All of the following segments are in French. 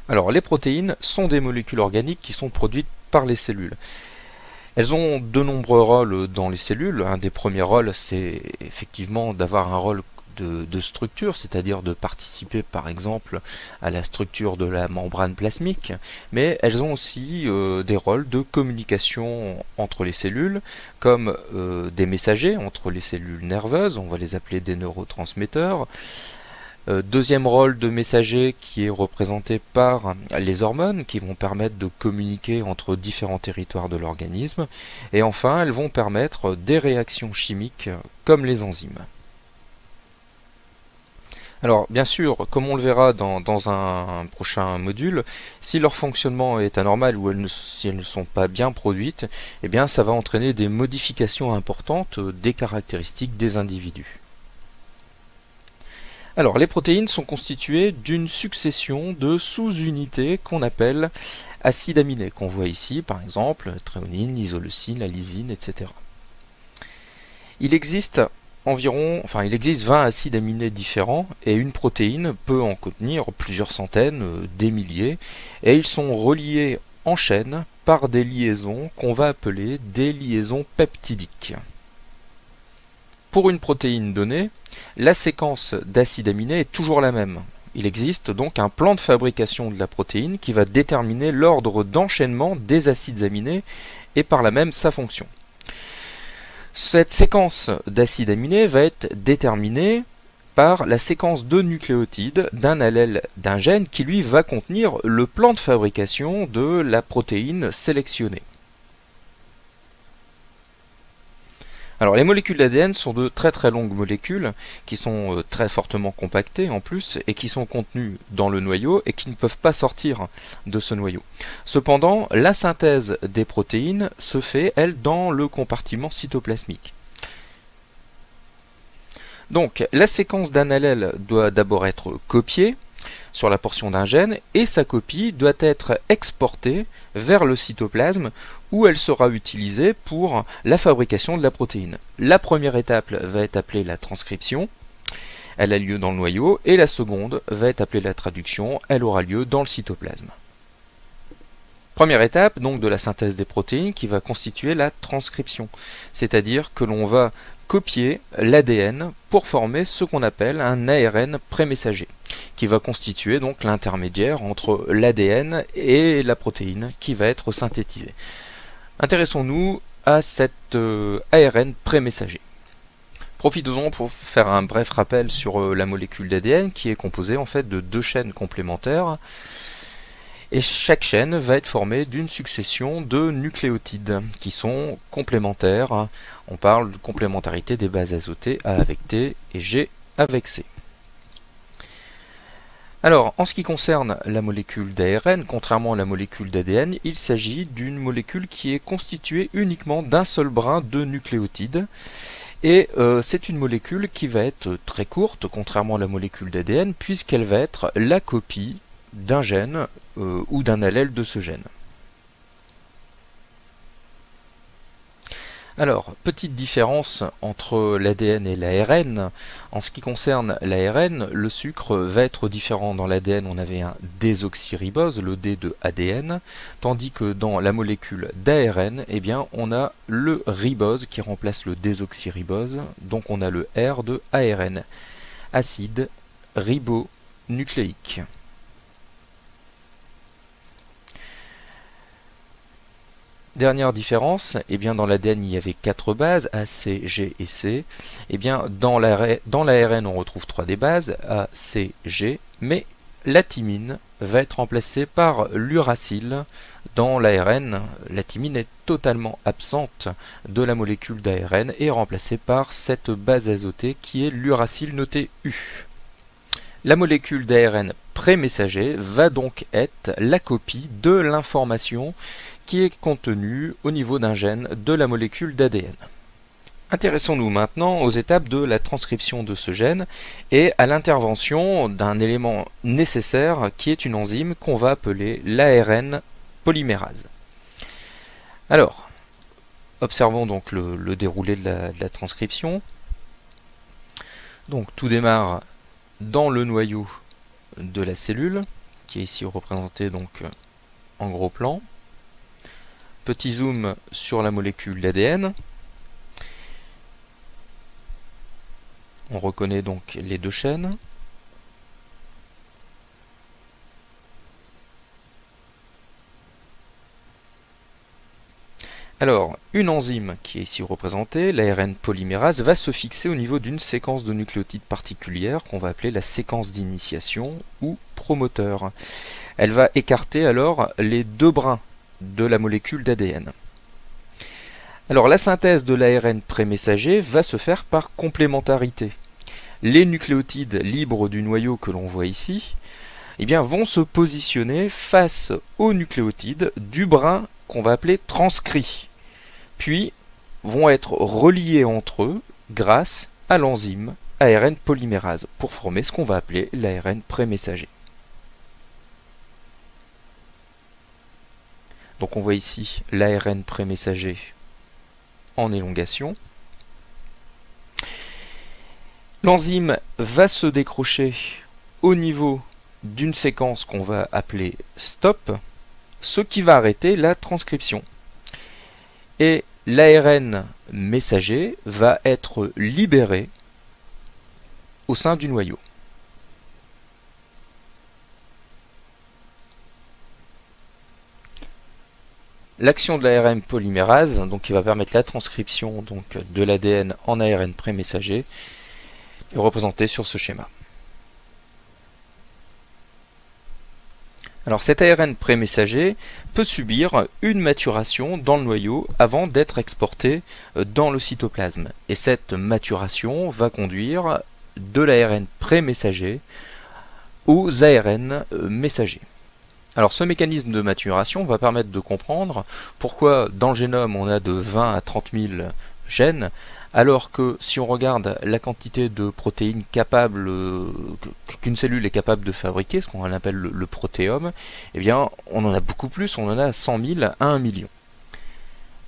Alors, les protéines sont des molécules organiques qui sont produites par les cellules. Elles ont de nombreux rôles dans les cellules. Un des premiers rôles, c'est effectivement d'avoir un rôle de structure, c'est-à-dire de participer par exemple à la structure de la membrane plasmique, mais elles ont aussi des rôles de communication entre les cellules, comme des messagers entre les cellules nerveuses, on va les appeler des neurotransmetteurs. Deuxième rôle de messager qui est représenté par les hormones qui vont permettre de communiquer entre différents territoires de l'organisme. Et enfin, elles vont permettre des réactions chimiques comme les enzymes. Alors, bien sûr, comme on le verra dans un prochain module, si leur fonctionnement est anormal ou si elles ne sont pas bien produites, eh bien, ça va entraîner des modifications importantes des caractéristiques des individus. Alors, les protéines sont constituées d'une succession de sous-unités qu'on appelle acides aminés, qu'on voit ici, par exemple, la thréonine, l'isoleucine, la lysine, etc. Il existe 20 acides aminés différents et une protéine peut en contenir plusieurs centaines, des milliers, et ils sont reliés en chaîne par des liaisons qu'on va appeler des liaisons peptidiques. Pour une protéine donnée, la séquence d'acides aminés est toujours la même. Il existe donc un plan de fabrication de la protéine qui va déterminer l'ordre d'enchaînement des acides aminés et par là même sa fonction. Cette séquence d'acides aminés va être déterminée par la séquence de nucléotides d'un allèle d'un gène qui lui va contenir le plan de fabrication de la protéine sélectionnée. Alors les molécules d'ADN sont de très très longues molécules qui sont très fortement compactées en plus et qui sont contenues dans le noyau et qui ne peuvent pas sortir de ce noyau. Cependant, la synthèse des protéines se fait, elle, dans le compartiment cytoplasmique. Donc la séquence d'un allèle doit d'abord être copiée sur la portion d'un gène et sa copie doit être exportée vers le cytoplasme où elle sera utilisée pour la fabrication de la protéine. La première étape va être appelée la transcription, elle a lieu dans le noyau, et la seconde va être appelée la traduction, elle aura lieu dans le cytoplasme. Première étape donc de la synthèse des protéines qui va constituer la transcription, c'est-à-dire que l'on va copier l'ADN pour former ce qu'on appelle un ARN prémessager, qui va constituer donc l'intermédiaire entre l'ADN et la protéine qui va être synthétisée. Intéressons-nous à cet ARN prémessager. Profitons-en pour faire un bref rappel sur la molécule d'ADN qui est composée en fait de deux chaînes complémentaires. Et chaque chaîne va être formée d'une succession de nucléotides qui sont complémentaires. On parle de complémentarité des bases azotées A avec T et G avec C. Alors, en ce qui concerne la molécule d'ARN, contrairement à la molécule d'ADN, il s'agit d'une molécule qui est constituée uniquement d'un seul brin de nucléotides. Et c'est une molécule qui va être très courte, contrairement à la molécule d'ADN, puisqu'elle va être la copie d'un gène ou d'un allèle de ce gène. Alors, petite différence entre l'ADN et l'ARN. En ce qui concerne l'ARN, le sucre va être différent. Dans l'ADN, on avait un désoxyribose, le D de ADN, tandis que dans la molécule d'ARN, eh bien, on a le ribose qui remplace le désoxyribose, donc on a le R de ARN, acide ribonucléique. Dernière différence, eh bien dans l'ADN il y avait 4 bases, A, C, G et C. Eh bien dans l'ARN on retrouve 3 des bases, A, C, G, mais la thymine va être remplacée par l'uracile. Dans l'ARN, la thymine est totalement absente de la molécule d'ARN et remplacée par cette base azotée qui est l'uracile noté U. La molécule d'ARN prémessager va donc être la copie de l'information qui est contenue au niveau d'un gène de la molécule d'ADN. Intéressons-nous maintenant aux étapes de la transcription de ce gène et à l'intervention d'un élément nécessaire qui est une enzyme qu'on va appeler l'ARN polymérase. Alors, observons donc le déroulé de la transcription. Donc tout démarre dans le noyau de la cellule, qui est ici représenté donc en gros plan. Petit zoom sur la molécule d'ADN. On reconnaît donc les deux chaînes. Alors, une enzyme qui est ici représentée, l'ARN polymérase, va se fixer au niveau d'une séquence de nucléotides particulière qu'on va appeler la séquence d'initiation ou promoteur. Elle va écarter alors les deux brins de la molécule d'ADN. Alors, la synthèse de l'ARN prémessager va se faire par complémentarité. Les nucléotides libres du noyau que l'on voit ici, eh bien, vont se positionner face aux nucléotides du brin qu'on va appeler transcrit, puis vont être reliés entre eux grâce à l'enzyme ARN polymérase pour former ce qu'on va appeler l'ARN prémessager. Donc on voit ici l'ARN prémessager en élongation. L'enzyme va se décrocher au niveau d'une séquence qu'on va appeler stop, ce qui va arrêter la transcription. Et l'ARN messager va être libéré au sein du noyau. L'action de l'ARN polymérase, donc qui va permettre la transcription donc, de l'ADN en ARN prémessager, est représentée sur ce schéma. Alors cet ARN prémessager peut subir une maturation dans le noyau avant d'être exporté dans le cytoplasme. Et cette maturation va conduire de l'ARN prémessager aux ARN messagers. Alors ce mécanisme de maturation va permettre de comprendre pourquoi dans le génome on a de 20 à 30 000 gènes, alors que si on regarde la quantité de protéines capables qu'une cellule est capable de fabriquer, ce qu'on appelle le protéome, eh bien on en a beaucoup plus, on en a 100 000 à 1 million.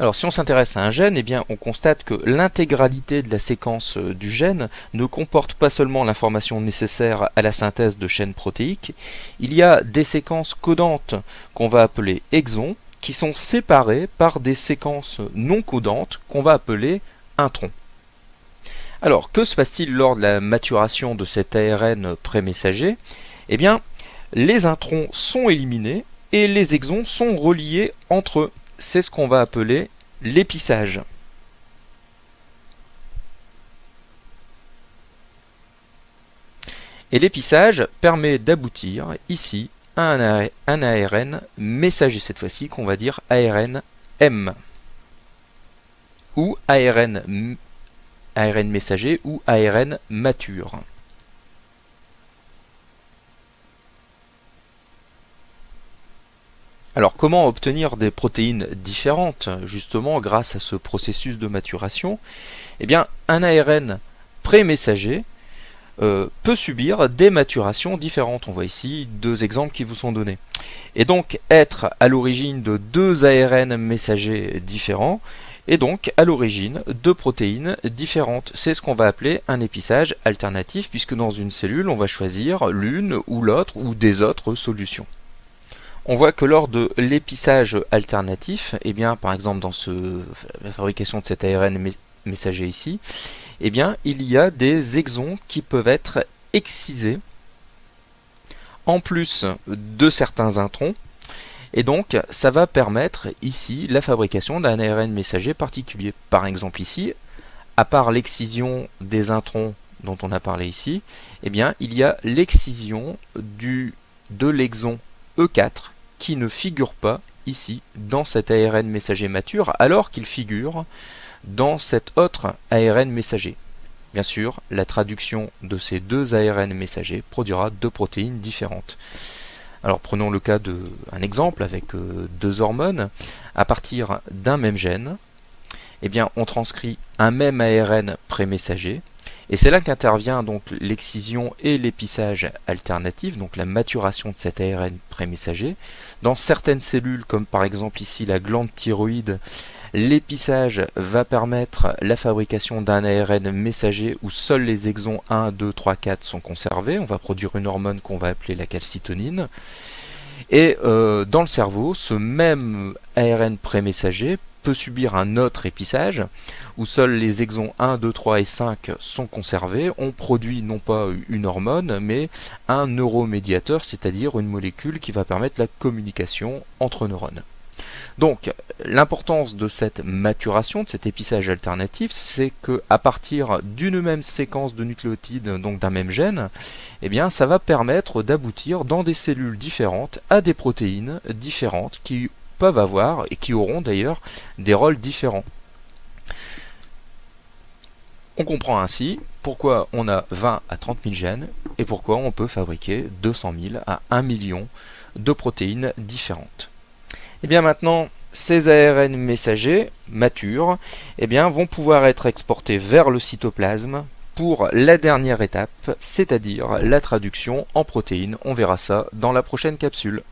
Alors si on s'intéresse à un gène, eh bien on constate que l'intégralité de la séquence du gène ne comporte pas seulement l'information nécessaire à la synthèse de chaînes protéiques, il y a des séquences codantes qu'on va appeler exons, qui sont séparées par des séquences non codantes qu'on va appeler introns. Alors, que se passe-t-il lors de la maturation de cet ARN prémessager? Eh bien, les introns sont éliminés et les exons sont reliés entre eux. C'est ce qu'on va appeler l'épissage. Et l'épissage permet d'aboutir ici à un ARN messager, cette fois-ci, qu'on va dire ARN M. Ou ARN messager ou ARN mature. Alors comment obtenir des protéines différentes justement grâce à ce processus de maturation? Eh bien un ARN prémessager peut subir des maturations différentes. On voit ici deux exemples qui vous sont donnés. Et donc être à l'origine de deux ARN messagers différents et donc à l'origine de protéines différentes. C'est ce qu'on va appeler un épissage alternatif, puisque dans une cellule, on va choisir l'une ou l'autre ou des autres solutions. On voit que lors de l'épissage alternatif, eh bien, par exemple dans la fabrication de cet ARN messager ici, eh bien, il y a des exons qui peuvent être excisés en plus de certains introns. Et donc, ça va permettre ici la fabrication d'un ARN messager particulier. Par exemple ici, à part l'excision des introns dont on a parlé ici, eh bien, il y a l'excision de l'exon E4 qui ne figure pas ici dans cet ARN messager mature, alors qu'il figure dans cet autre ARN messager. Bien sûr, la traduction de ces deux ARN messagers produira deux protéines différentes. Alors prenons le cas d'un exemple avec deux hormones. À partir d'un même gène, eh bien, on transcrit un même ARN prémessager Et c'est là qu'intervient donc l'excision et l'épissage alternatif, donc la maturation de cet ARN prémessager. Dans certaines cellules, comme par exemple ici la glande thyroïde, l'épissage va permettre la fabrication d'un ARN messager où seuls les exons 1, 2, 3, 4 sont conservés. On va produire une hormone qu'on va appeler la calcitonine. Et dans le cerveau, ce même ARN prémessager peut subir un autre épissage où seuls les exons 1, 2, 3 et 5 sont conservés. On produit non pas une hormone, mais un neuromédiateur, c'est-à-dire une molécule qui va permettre la communication entre neurones. Donc, l'importance de cette maturation, de cet épissage alternatif, c'est qu'à partir d'une même séquence de nucléotides, donc d'un même gène, eh bien, ça va permettre d'aboutir dans des cellules différentes à des protéines différentes qui peuvent avoir, et qui auront d'ailleurs, des rôles différents. On comprend ainsi pourquoi on a 20 à 30 000 gènes et pourquoi on peut fabriquer 200 000 à 1 million de protéines différentes. Et bien maintenant, ces ARN messagers matures vont pouvoir être exportés vers le cytoplasme pour la dernière étape, c'est-à-dire la traduction en protéines. On verra ça dans la prochaine capsule.